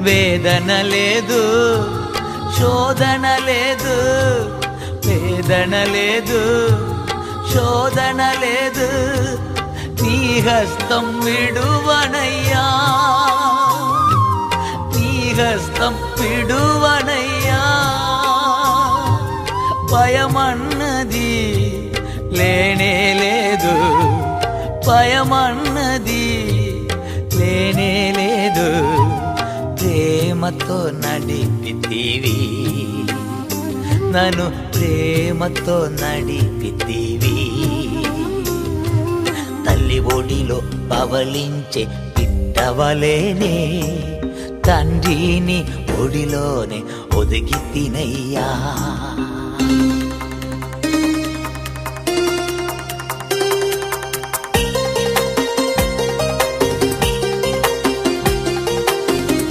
వేదన లేదు, శోధన లేదు, వేదన లేదు, శోధన లేదు, నీ హస్తం విడువనయ్యా, నీ హస్తం విడువనయ్యా. భయమన్నది లేనే లేదు, భయమన్నది లేనే లేదు, ప్రేమతో నడిపితివి నన్ను, ప్రేమతో నడిపితివి. తల్లి ఒడిలో పవళించే బిడ్డవలేనే, తండ్రిని ఒడిలోనే ఒదిగి తినయ్యా.